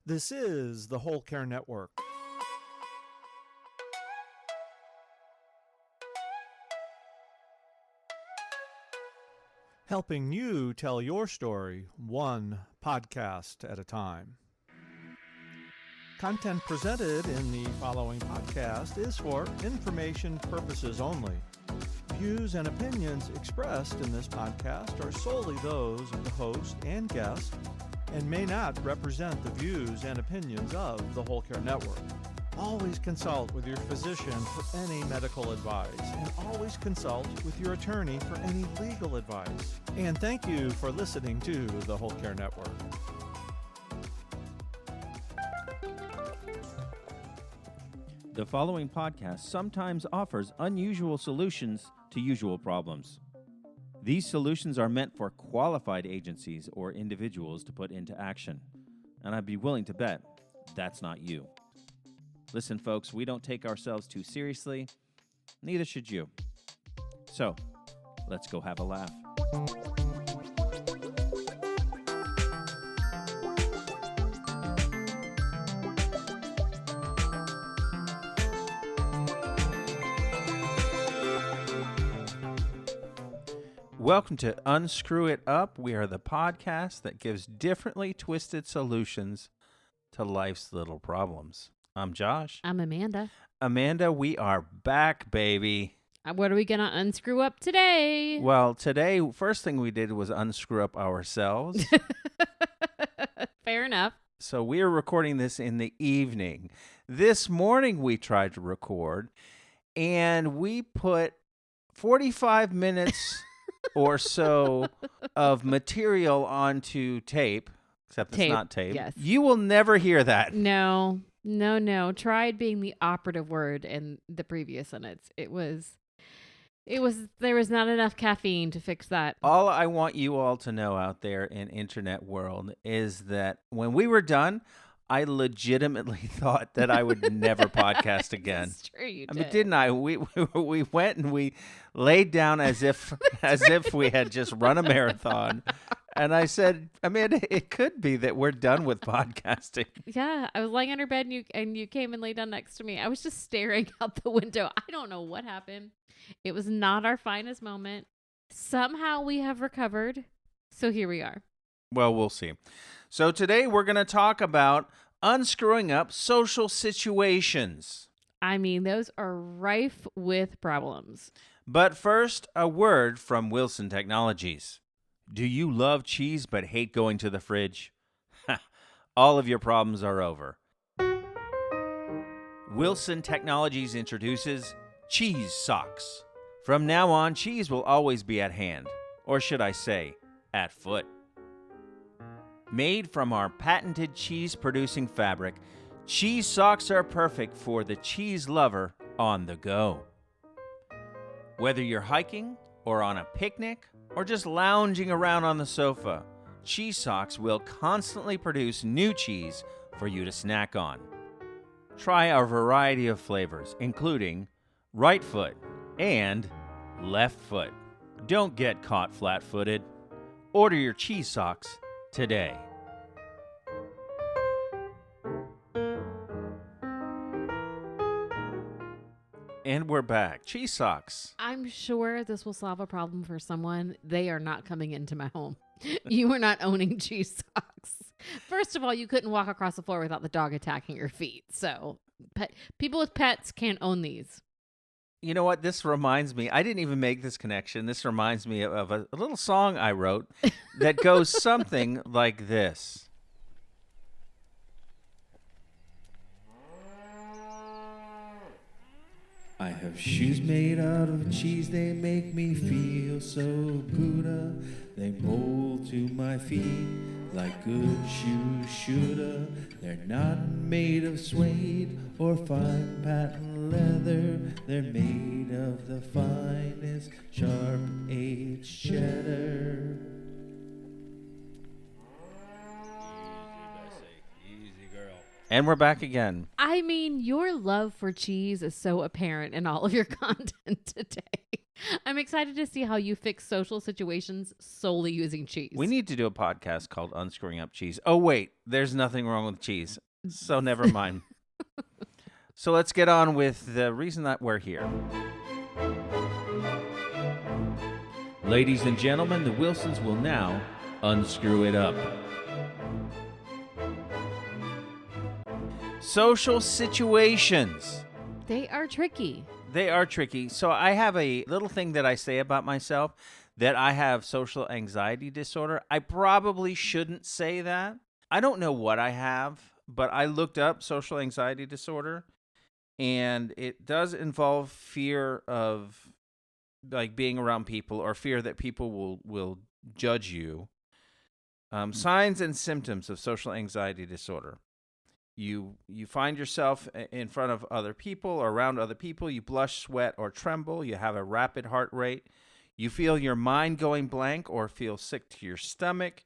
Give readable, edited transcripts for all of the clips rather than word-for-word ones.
This is the Whole Care Network. Helping you tell your story one podcast at a time. Content presented in the following podcast is for information purposes only. Views and opinions expressed in this podcast are solely those of the host and guest and may not represent the views and opinions of the Whole Care Network. Always consult with your physician for any medical advice, and always consult with your attorney for any legal advice. And thank you for listening to the Whole Care Network. The following podcast sometimes offers unusual solutions to usual problems. These solutions are meant for qualified agencies or individuals to put into action. And I'd be willing to bet that's not you. Listen, folks, we don't take ourselves too seriously. Neither should you. So, let's go have a laugh. Welcome to Unscrew It Up. We are the podcast that gives differently twisted solutions to life's little problems. I'm Josh. I'm Amanda. Amanda, we are back, baby. What are we going to unscrew up today? Well, today, first thing we did was unscrew up ourselves. Fair enough. So we are recording this in the evening. This morning we tried to record, and we put 45 minutes or so of material onto tape, except it's not tape. Yes. You will never hear that. No. Tried being the operative word in the previous sentence. There was not enough caffeine to fix that. All I want you all to know out there in internet world is that when we were done, I legitimately thought that I would never podcast again. That's true, you I did. mean, didn't I? We went and we laid down as if we had just run a marathon. And I said, Amanda, it could be that we're done with podcasting. Yeah, I was lying on her bed and you came and laid down next to me. I was just staring out the window. I don't know what happened. It was not our finest moment. Somehow we have recovered. So here we are. Well, we'll see. So today we're going to talk about unscrewing up social situations. I mean, those are rife with problems. But first, a word from Wilson Technologies. Do you love cheese but hate going to the fridge? All of your problems are over. Wilson Technologies introduces cheese socks. From now on, cheese will always be at hand, or should I say, at foot. Made from our patented cheese-producing fabric, cheese socks are perfect for the cheese lover on the go. Whether you're hiking or on a picnic or just lounging around on the sofa, cheese socks will constantly produce new cheese for you to snack on. Try our variety of flavors, including right foot and left foot. Don't get caught flat-footed. Order your cheese socks today. And we're back. Cheese socks. I'm sure this will solve a problem for someone. They are not coming into my home. You are not owning cheese socks. First of all, you couldn't walk across the floor without the dog attacking your feet. So people with pets can't own these. You know what? This reminds me. I didn't even make this connection. This reminds me of a little song I wrote that goes something like this. I have shoes made out of cheese, they make me feel so good. They mold to my feet like good shoes shoulda. They're not made of suede or fine patent leather. They're made of the finest sharp aged cheddar. And we're back again. I mean, your love for cheese is so apparent in all of your content today. I'm excited to see how you fix social situations solely using cheese. We need to do a podcast called Unscrewing Up Cheese. Oh, wait, there's nothing wrong with cheese. So never mind. So let's get on with the reason that we're here. Ladies and gentlemen, the Wilsons will now unscrew it up. Social situations. They are tricky. They are tricky. So I have a little thing that I say about myself, that I have social anxiety disorder. I probably shouldn't say that. I don't know what I have, but I looked up social anxiety disorder, and it does involve fear of like being around people, or fear that people will judge you. Signs and symptoms of social anxiety disorder. You find yourself in front of other people or around other people. You blush, sweat, or tremble. You have a rapid heart rate. You feel your mind going blank or feel sick to your stomach.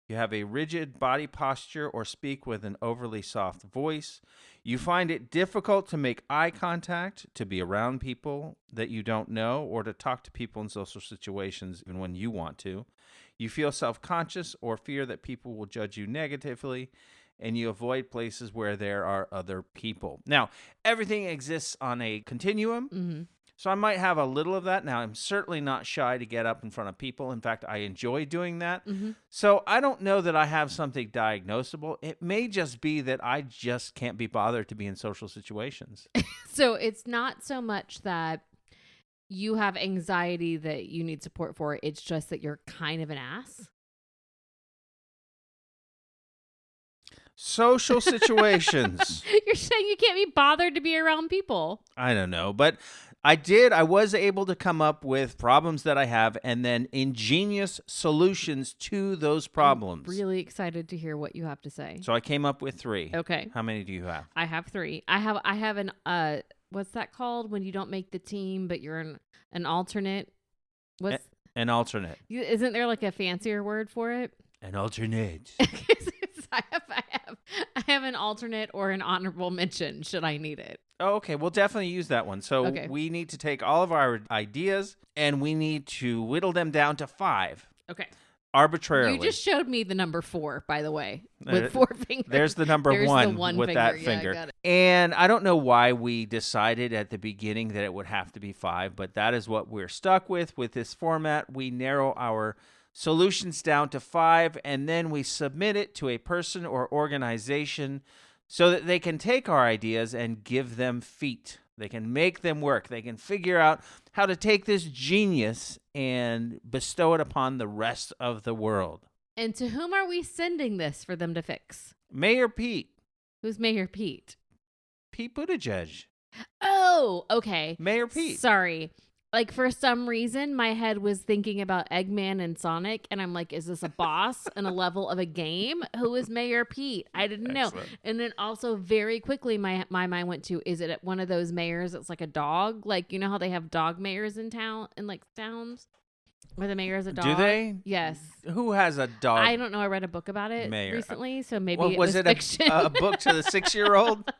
You have a rigid body posture or speak with an overly soft voice. You find it difficult to make eye contact, to be around people that you don't know, or to talk to people in social situations even when you want to. You feel self-conscious or fear that people will judge you negatively, and you avoid places where there are other people. Now, everything exists on a continuum. Mm-hmm. So I might have a little of that. Now, I'm certainly not shy to get up in front of people. In fact, I enjoy doing that. Mm-hmm. So I don't know that I have something diagnosable. It may just be that I just can't be bothered to be in social situations. So it's not so much that you have anxiety that you need support for. It's just that you're kind of an ass. Social situations. You're saying you can't be bothered to be around people. I don't know, but I was able to come up with problems that I have and then ingenious solutions to those problems. I'm really excited to hear what you have to say. So I came up with 3. Okay. How many do you have? I have 3. I have an what's that called when you don't make the team but you're an alternate? What's an alternate? Isn't there like a fancier word for it? An alternate. I have an alternate or an honorable mention should I need it. Oh, okay. We'll definitely use that one. So we need to take all of our ideas and we need to whittle them down to 5. Okay. Arbitrarily. You just showed me the number 4, by the way, with 4 fingers. There's the number one, the one with finger. that Yeah, finger. got it. And I don't know why we decided at the beginning that it would have to be 5, but that is what we're stuck with this format. We narrow our solutions down to 5, and then we submit it to a person or organization so that they can take our ideas and give them feet. They can make them work. They can figure out how to take this genius and bestow it upon the rest of the world. And to whom are we sending this for them to fix? Mayor Pete. Who's Mayor Pete? Pete Buttigieg. Oh, okay. Mayor Pete. Sorry. Like, for some reason, my head was thinking about Eggman and Sonic, and I'm like, is this a boss and a level of a game? Who is Mayor Pete? I didn't know. And then also very quickly, my mind went to, is it one of those mayors that's like a dog? Like, you know how they have dog mayors in town, in like towns? Where the mayor is a dog? Do they? Yes. Who has a dog? I don't know. I read a book about it recently, so maybe well, it was fiction. a book to the 6-year-old?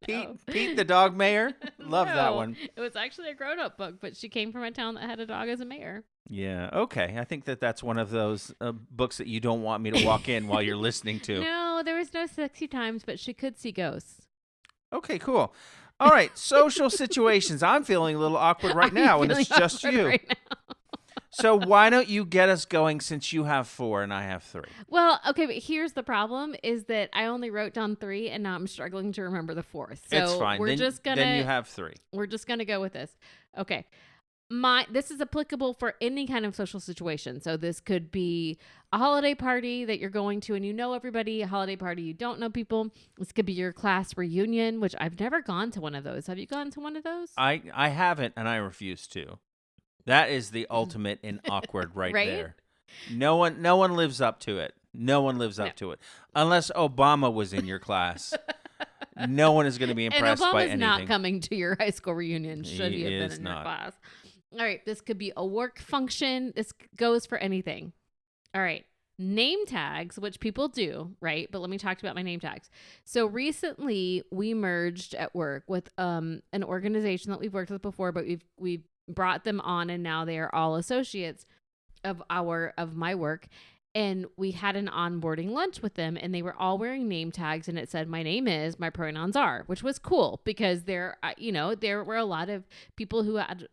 No. Pete the dog mayor? Love that one. It was actually a grown-up book, but she came from a town that had a dog as a mayor. Yeah, okay. I think that's one of those books that you don't want me to walk in while you're listening to. No, there was no sexy times, but she could see ghosts. Okay, cool. All right, social situations. I'm feeling a little awkward right now, and it's just you. Right now. So why don't you get us going since you have 4 and I have 3? Well, okay, but here's the problem is that I only wrote down 3 and now I'm struggling to remember the 4th. So it's fine. Then you have 3. We're just going to go with this. Okay. This is applicable for any kind of social situation. So this could be a holiday party that you're going to and you know everybody, a holiday party you don't know people. This could be your class reunion, which I've never gone to one of those. Have you gone to one of those? I haven't, and I refuse to. That is the ultimate in awkward right there. No one lives up to it. No one lives up to it. Unless Obama was in your class. No one is going to be impressed by anything. And Obama's not coming to your high school reunion should he have been in not. your class. All right, this could be a work function. This goes for anything. All right. Name tags, which people do, right? But let me talk about my name tags. So recently we merged at work with an organization that we've worked with before, but we've brought them on, and now they are all associates of my work. And we had an onboarding lunch with them, and they were all wearing name tags, and it said, "My name is, my pronouns are," which was cool because there were a lot of people who had,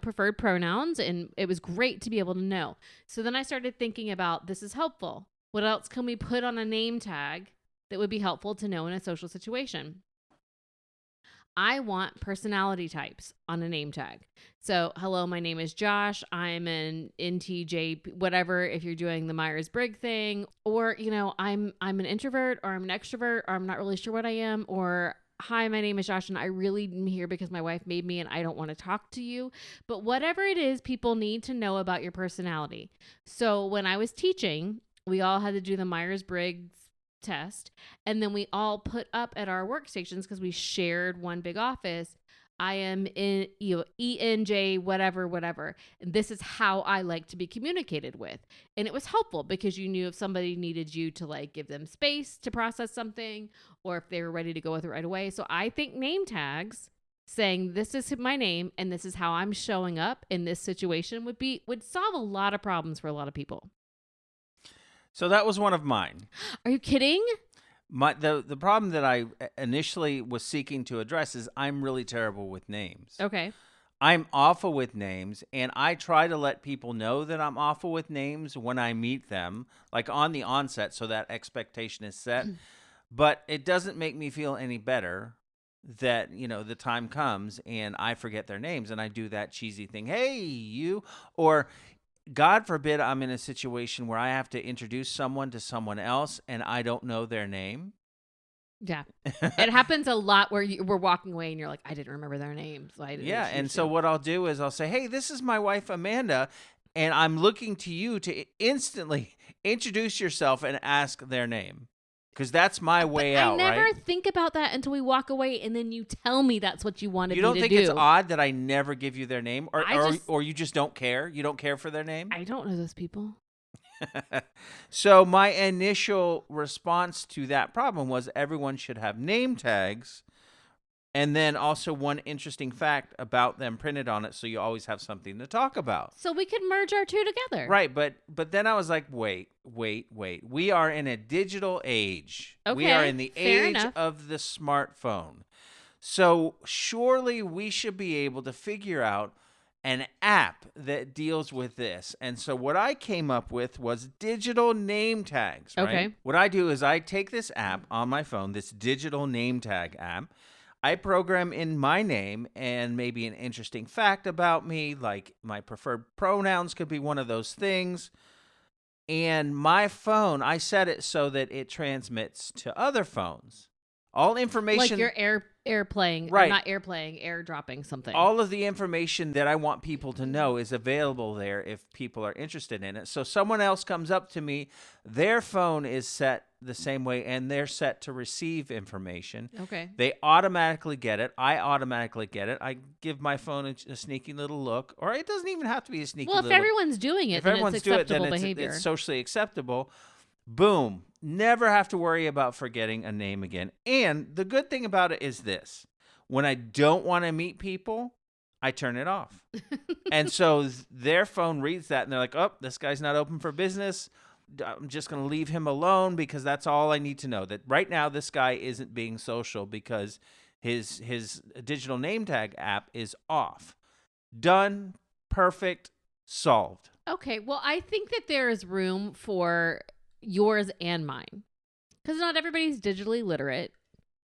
preferred pronouns, and it was great to be able to know. So then I started thinking about, this is helpful. What else can we put on a name tag that would be helpful to know in a social situation? I want personality types on a name tag. So, hello, my name is Josh. I'm an NTJ, whatever, if you're doing the Myers-Briggs thing, or, I'm an introvert, or I'm an extrovert, or I'm not really sure what I am, or hi, my name is Josh, and I really am here because my wife made me and I don't want to talk to you. But whatever it is, people need to know about your personality. So when I was teaching, we all had to do the Myers-Briggs test, and then we all put up at our workstations, because we shared one big office, I am in ENJ whatever, and this is how I like to be communicated with. And it was helpful because you knew if somebody needed you to like give them space to process something, or if they were ready to go with it right away. So I think name tags saying this is my name and this is how I'm showing up in this situation would solve a lot of problems for a lot of people. So that was one of mine. Are you kidding? The problem that I initially was seeking to address is I'm really terrible with names. Okay. I'm awful with names, and I try to let people know that I'm awful with names when I meet them, like on the onset, so that expectation is set. But it doesn't make me feel any better that, the time comes and I forget their names and I do that cheesy thing. Hey, you, or God forbid I'm in a situation where I have to introduce someone to someone else and I don't know their name. Yeah. It happens a lot where we're walking away and you're like, I didn't remember their names. So So what I'll do is I'll say, hey, this is my wife, Amanda, and I'm looking to you to instantly introduce yourself and ask their name. Because that's my way out, right? I never think about that until we walk away, and then you tell me that's what you wanted me to do. You don't think it's odd that I never give you their name? Or you just don't care? You don't care for their name? I don't know those people. So my initial response to that problem was everyone should have name tags, and then also one interesting fact about them printed on it, so you always have something to talk about. So we could merge our two together. Right, but then I was like, wait. We are in a digital age. Okay, we are in the age enough. of the smartphone. So surely we should be able to figure out an app that deals with this. And so what I came up with was digital name tags, right? Okay. What I do is I take this app on my phone, this digital name tag app. I program in my name and maybe an interesting fact about me, like my preferred pronouns could be one of those things. And my phone, I set it so that it transmits to other phones. All information. Like you're airplaying, right? Not airplaying, airdropping something. All of the information that I want people to know is available there if people are interested in it. So someone else comes up to me, their phone is set the same way, and they're set to receive information. Okay. They automatically get it. I automatically get it. I give my phone a sneaky little look, or it doesn't even have to be a sneaky little look. Well, if everyone's doing it, then it's acceptable behavior. It's socially acceptable. Boom. Never have to worry about forgetting a name again. And the good thing about it is this. When I don't want to meet people, I turn it off. And so their phone reads that and they're like, oh, this guy's not open for business. I'm just going to leave him alone because that's all I need to know. That right now this guy isn't being social because his digital name tag app is off. Done. Perfect. Solved. Okay. Well, I think that there is room for yours and mine, because not everybody's digitally literate,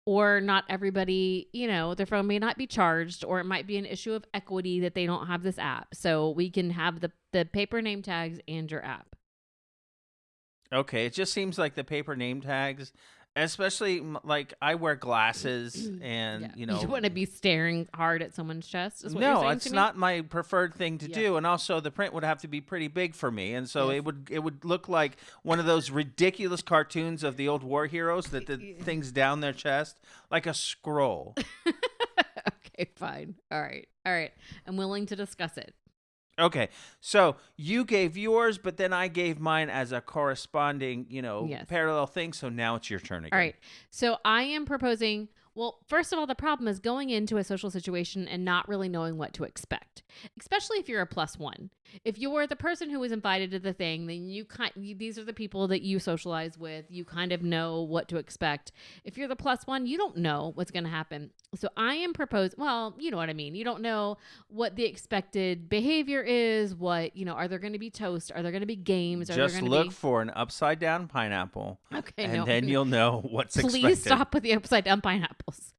or not everybody, their phone may not be charged, or it might be an issue of equity that they don't have this app. So we can have the paper name tags and your app. Okay, it just seems like the paper name tags, especially like I wear glasses and, You want to be staring hard at someone's chest? Is what no, you're saying it's to me? not my preferred thing to Yes. do. And also the print would have to be pretty big for me. And so Yes. it would look like one of those ridiculous cartoons of the old war heroes that the things down their chest, like a scroll. Okay, fine. All right. I'm willing to discuss it. Okay, so you gave yours, but then I gave mine as a corresponding, Yes. parallel thing. So now it's your turn again. All right. So I am proposing Well, first of all, the problem is going into a social situation and not really knowing what to expect, especially if you're a +1. If you're the person who was invited to the thing, then these are the people that you socialize with. You kind of know what to expect. If you're the +1, you don't know what's going to happen. So I am proposing, well, you know what I mean. You don't know what the expected behavior is. What, are there going to be toast? Are there going to be games? Are Just there going look to be... for an upside down pineapple. Okay, and no. then you'll know what's expected. Please stop with the upside down pineapples.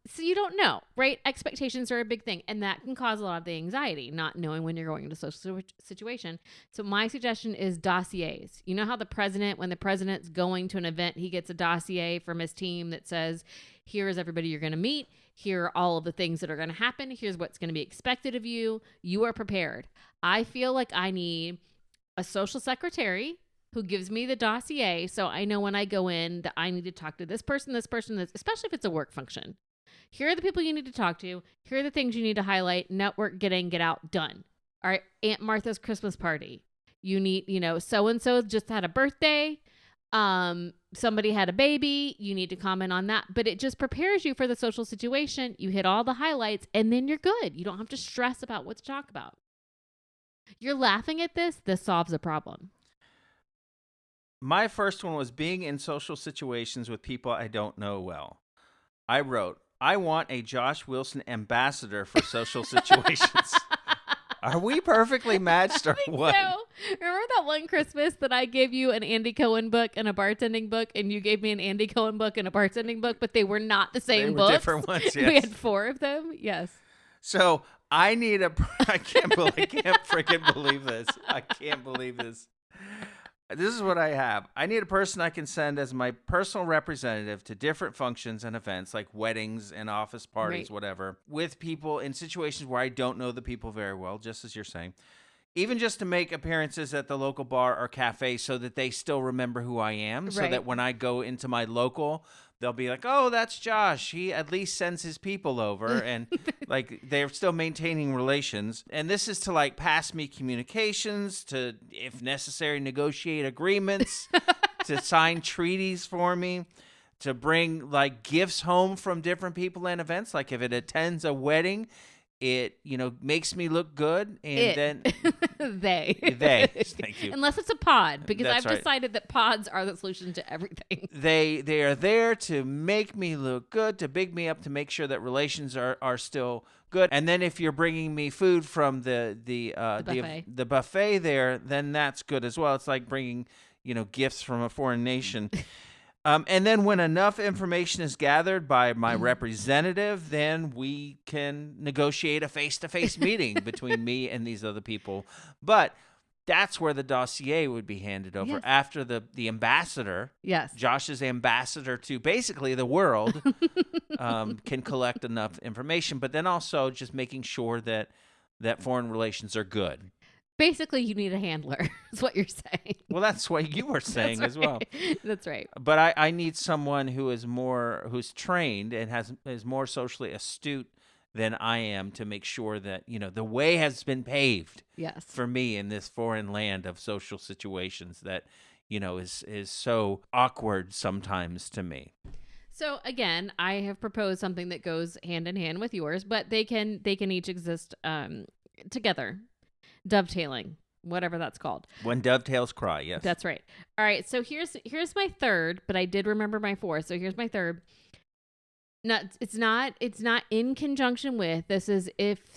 So you don't know, right? Expectations are a big thing, and that can cause a lot of the anxiety, not knowing when you're going into a social situation. So my suggestion is dossiers. You know how when the president's going to an event, he gets a dossier from his team that says, here's everybody you're going to meet. Here are all of the things that are going to happen. Here's what's going to be expected of you. You are prepared. I feel like I need a social secretary who gives me the dossier so I know when I go in that I need to talk to this person, especially if it's a work function. Here are the people you need to talk to. Here are the things you need to highlight, network, get in, get out, done. All right, Aunt Martha's Christmas party. You need, so-and-so just had a birthday. Somebody had a baby. You need to comment on that. But it just prepares you for the social situation. You hit all the highlights and then you're good. You don't have to stress about what to talk about. You're laughing at this. This solves a problem. My first one was being in social situations with people I don't know well. I wrote, I want a Josh Wilson ambassador for social situations. Are we perfectly matched or what? So, remember that one Christmas that I gave you an Andy Cohen book and a bartending book, and you gave me an Andy Cohen book and a bartending book, but they were not the same books? Different ones, yes. We had 4 of them, yes. So I need I can't freaking believe this. I can't believe this. This is what I have. I need a person I can send as my personal representative to different functions and events like weddings and office parties, whatever, with people in situations where I don't know the people very well, just as you're saying. Even just to make appearances at the local bar or cafe so that they still remember who I am, so that when I go into my local, they'll be like, oh, that's Josh. He at least sends his people over. And like they're still maintaining relations. And this is to like pass me communications, to, if necessary, negotiate agreements, to sign treaties for me, to bring like gifts home from different people and events. Like if it attends a wedding, it, makes me look good. And then they, thank you. Unless it's a pod, because That's I've decided that pods are the solution to everything. They are there to make me look good, to big me up, to make sure that relations are still good. And then if you're bringing me food from the buffet there, then that's good as well. It's like bringing, gifts from a foreign nation. And then when enough information is gathered by my representative, then we can negotiate a face-to-face meeting between me and these other people. But that's where the dossier would be handed over after the ambassador, Josh's ambassador to basically the world, can collect enough information. But then also just making sure that foreign relations are good. Basically, you need a handler, is what you're saying. Well, that's what you were saying as well. That's right. But I need someone who's trained and is more socially astute than I am to make sure that, the way has been paved for me in this foreign land of social situations that, is so awkward sometimes to me. So again, I have proposed something that goes hand in hand with yours, but they can each exist together. Dovetailing, whatever that's called. When dovetails cry, yes. That's right. All right, so here's my third, but I did remember my 4th. So here's my third. It's not in conjunction with. This is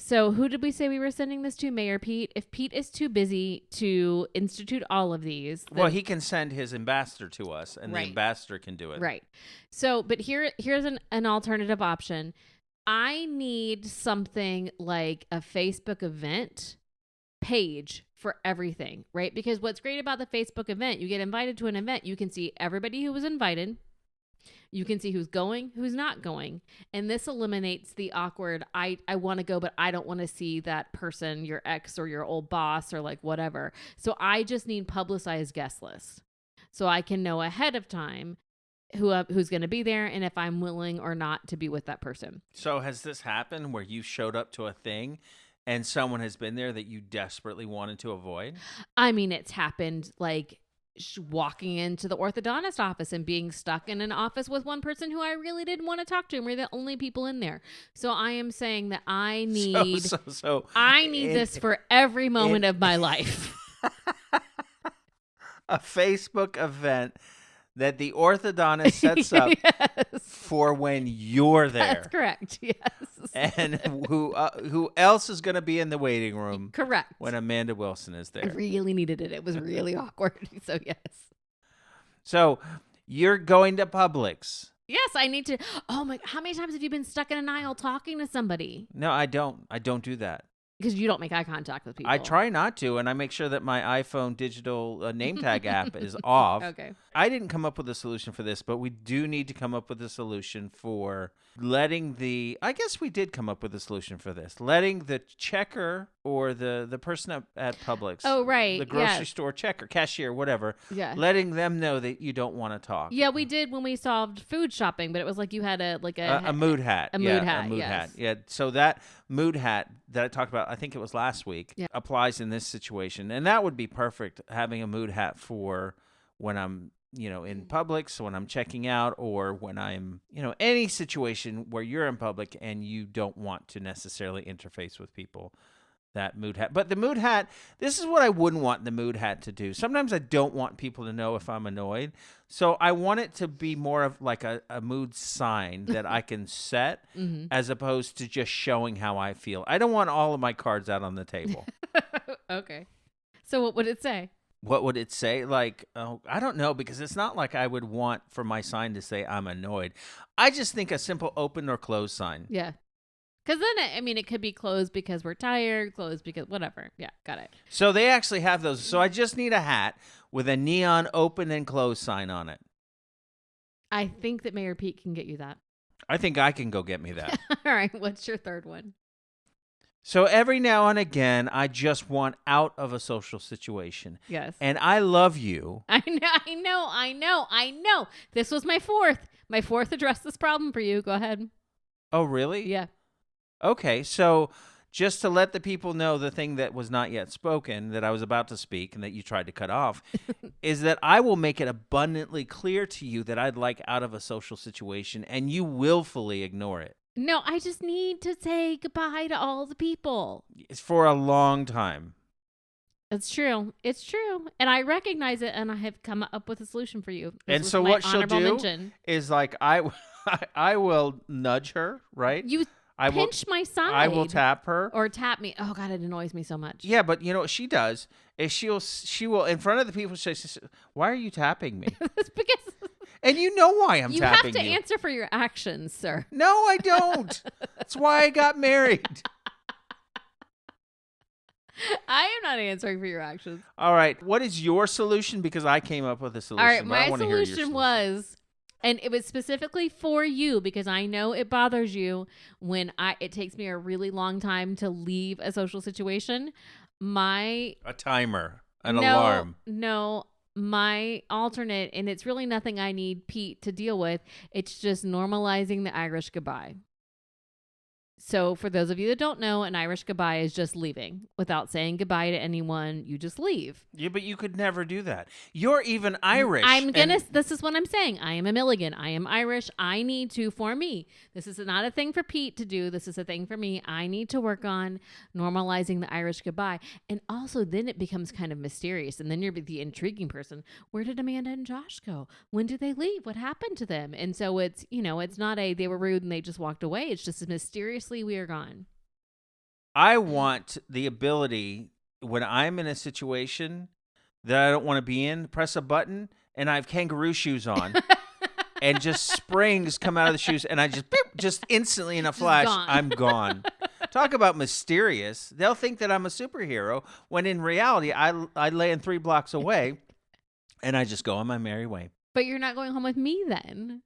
who did we say we were sending this to? Mayor Pete. If Pete is too busy to institute all of these, well, he can send his ambassador to us, and the ambassador can do it. Right. So, but here's an alternative option. I need something like a Facebook event page for everything, right? Because what's great about the Facebook event, you get invited to an event, you can see everybody who was invited, you can see who's going, who's not going, and this eliminates the awkward, I want to go, but I don't want to see that person, your ex or your old boss or like whatever. So I just need publicized guest lists so I can know ahead of time who's going to be there and if I'm willing or not to be with that person. So has this happened where you showed up to a thing and someone has been there that you desperately wanted to avoid? I mean, it's happened like walking into the orthodontist office and being stuck in an office with one person who I really didn't want to talk to, and we're the only people in there. So I am saying that I need this for every moment of my life. A Facebook event that the orthodontist sets up for when you're there. That's correct. Yes. And who else is going to be in the waiting room? Correct. When Amanda Wilson is there. I really needed it. It was really awkward. So yes. So you're going to Publix. Yes, I need to. Oh my! How many times have you been stuck in an aisle talking to somebody? No, I don't. I don't do that. Because you don't make eye contact with people. I try not to, and I make sure that my iPhone digital name tag app is off. Okay. I didn't come up with a solution for this, but we do need to come up with a solution for letting I guess we did come up with a solution for this. Letting the checker or the person at Publix. Oh, right. The grocery store checker, cashier, whatever. Yeah. Letting them know that you don't want to talk. Yeah, we did when we solved food shopping, but it was like you had a mood hat. A mood hat. A mood Yes. hat. Yeah. So that mood hat that I talked about, I think it was last week, applies in this situation. And that would be perfect, having a mood hat for when I'm, in Publix, when I'm checking out, or when I'm, any situation where you're in public and you don't want to necessarily interface with people. That mood hat. But the mood hat, this is what I wouldn't want the mood hat to do. Sometimes I don't want people to know if I'm annoyed. So I want it to be more of like a mood sign that I can set as opposed to just showing how I feel. I don't want all of my cards out on the table. Okay. So what would it say? What would it say? Like, I don't know, because it's not like I would want for my sign to say I'm annoyed. I just think a simple open or close sign. Yeah. Because then, it could be closed because we're tired, closed because whatever. Yeah, got it. So they actually have those. So I just need a hat with a neon open and close sign on it. I think that Mayor Pete can get you that. I think I can go get me that. All right. What's your third one? So every now and again, I just want out of a social situation. Yes. And I love you. I know. This was my fourth. My fourth addressed this problem for you. Go ahead. Oh, really? Yeah. Okay, so just to let the people know the thing that was not yet spoken, that I was about to speak and that you tried to cut off, is that I will make it abundantly clear to you that I'd like out of a social situation, and you willfully ignore it. No, I just need to say goodbye to all the people. It's for a long time. It's true. It's true. And I recognize it, and I have come up with a solution for you. And so what she'll do is like, I will nudge her, right? You pinch my side. I will tap her. Or tap me. Oh, God, it annoys me so much. Yeah, but you know what she does is she will, in front of the people, she says, why are you tapping me? It's because... And you know why I'm tapping you. You have to answer for your actions, sir. No, I don't. That's why I got married. I am not answering for your actions. All right. What is your solution? Because I came up with a solution. All right. My solution was, and it was specifically for you because I know it bothers you when it takes me a really long time to leave a social situation. A timer, alarm. No. My alternate, and it's really nothing I need Pete to deal with. It's just normalizing the Irish goodbye. So for those of you that don't know, an Irish goodbye is just leaving without saying goodbye to anyone. You just leave. Yeah, but you could never do that. You're even Irish. This is what I'm saying. I am a Milligan. I am Irish. I need to, for me, this is not a thing for Pete to do. This is a thing for me. I need to work on normalizing the Irish goodbye. And also then it becomes kind of mysterious. And then you're the intriguing person. Where did Amanda and Josh go? When did they leave? What happened to them? And so it's, it's not they were rude and they just walked away. It's just mysteriously we are gone. I want the ability, when I'm in a situation that I don't want to be in, press a button and I have kangaroo shoes on and just springs come out of the shoes and I just instantly in a flash, I'm gone. Talk about mysterious. They'll think that I'm a superhero when in reality I lay in 3 blocks away and I just go on my merry way. But you're not going home with me then.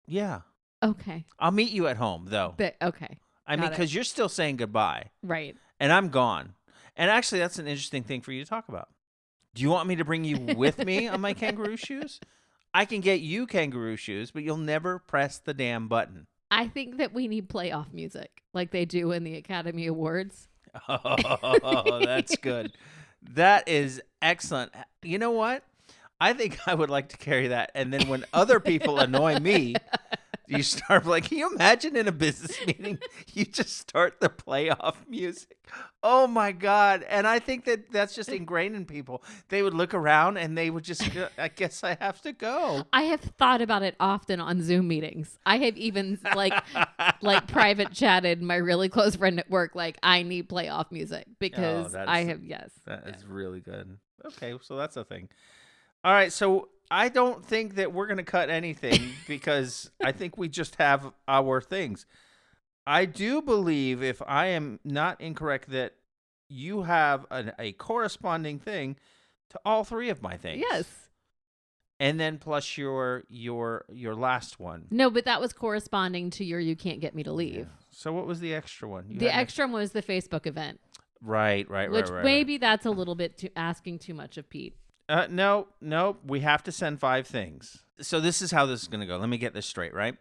Yeah. Okay. I'll meet you at home though. Okay. I mean, because you're still saying goodbye. Right. And I'm gone. And actually, that's an interesting thing for you to talk about. Do you want me to bring you with me on my kangaroo shoes? I can get you kangaroo shoes, but you'll never press the damn button. I think that we need playoff music like they do in the Academy Awards. Oh, that's good. That is excellent. You know what? I think I would like to carry that. And then when other people annoy me, you start like, can you imagine in a business meeting, you just start the playoff music? Oh my God. And I think that that's just ingrained in people. They would look around and they would just go, I guess I have to go. I have thought about it often on Zoom meetings. I have even like private chatted my really close friend at work, like, I need playoff music because That is really good. Okay, so that's a thing. All right, so I don't think that we're going to cut anything because I think we just have our things. I do believe, if I am not incorrect, that you have a corresponding thing to all three of my things. Yes. And then plus your last one. No, but that was corresponding to your "You Can't Get Me to Leave." Yeah. So what was the extra one? The extra one was the Facebook event. Right. Which maybe that's a little bit asking too much of Pete. No. We have to send 5 things. So this is how this is going to go. Let me get this straight, right?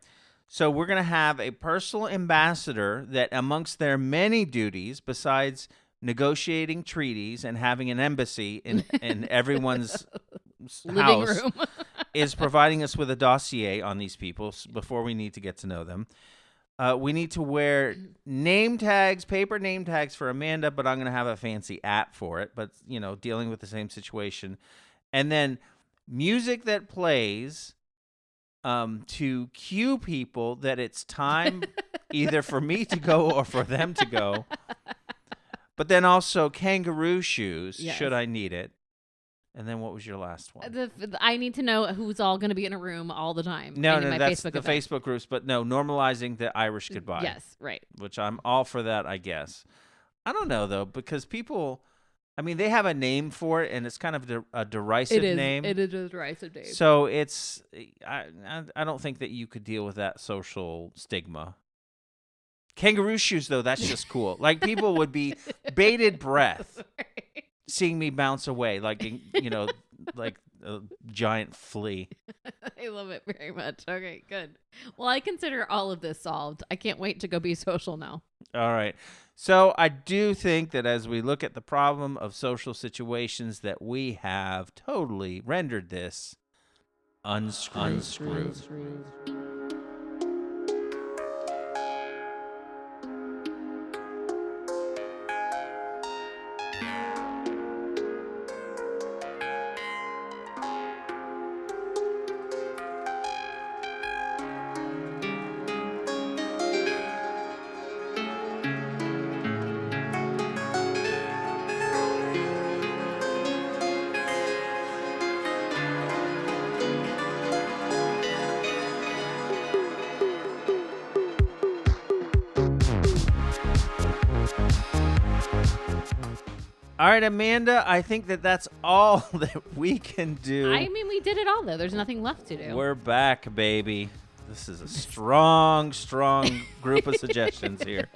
So we're going to have a personal ambassador that, amongst their many duties, besides negotiating treaties and having an embassy in everyone's Living house, room. is providing us with a dossier on these people before we need to get to know them. We need to wear name tags, paper name tags for Amanda, but I'm going to have a fancy app for it. But, dealing with the same situation. And then music that plays to cue people that it's time either for me to go or for them to go. But then also kangaroo shoes, yes. should I need it. And then what was your last one? I need to know who's all going to be in a room all the time. No, that's Facebook the event. Facebook groups. But no, normalizing the Irish goodbye. Yes, right. Which I'm all for that, I guess. I don't know, though, because people, they have a name for it, and it's kind of a derisive name. It is a derisive name. So it's, I don't think that you could deal with that social stigma. Kangaroo shoes, though, that's just cool. Like, people would be bated breath seeing me bounce away, like like a giant flea. I love it very much. Okay, good. Well, I consider all of this solved. I can't wait to go be social now. All right. So I do think that as we look at the problem of social situations, that we have totally rendered this unscrewed. All right, Amanda, I think that that's all that we can do. We did it all, though. There's nothing left to do. We're back, baby. This is a strong group of suggestions here.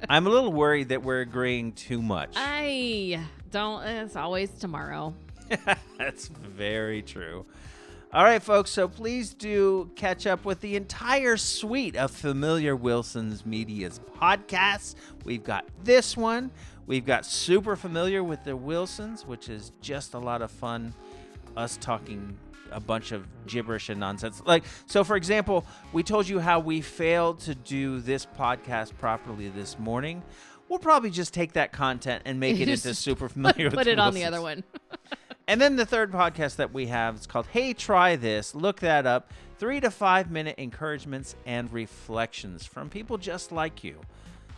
I'm a little worried that we're agreeing too much. It's always tomorrow. That's very true. All right, folks, so please do catch up with the entire suite of Familiar Wilson's Media's podcasts. We've got this one. We've got Super Familiar with the Wilsons, which is just a lot of fun, us talking a bunch of gibberish and nonsense. So for example, we told you how we failed to do this podcast properly this morning. We'll probably just take that content and make it into Super Familiar with the Wilsons. Put it on the other one. And then the third podcast that we have is called Hey, Try This. Look that up. 3 to 5 minute encouragements and reflections from people just like you,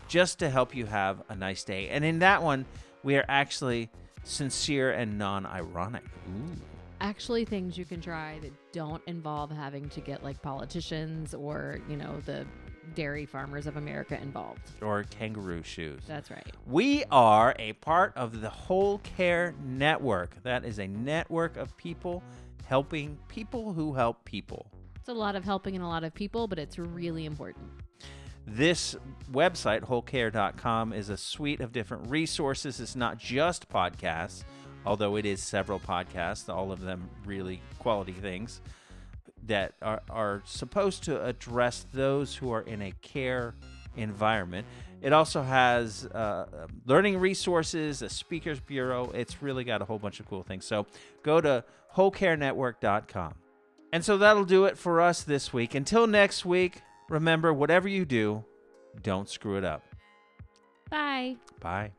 just to help you have a nice day. And in that one, we are actually sincere and non-ironic. Ooh. Actually, things you can try that don't involve having to get like politicians or, the dairy farmers of America involved. Or kangaroo shoes. That's right. We are a part of the Whole Care Network. That is a network of people helping people who help people. It's a lot of helping and a lot of people, but it's really important. This website, wholecare.com, is a suite of different resources. It's not just podcasts, although it is several podcasts, all of them really quality things that are supposed to address those who are in a care environment. It also has learning resources, a speakers bureau. It's really got a whole bunch of cool things. So go to wholecarenetwork.com. And so that'll do it for us this week. Until next week, remember, whatever you do, don't screw it up. Bye. Bye.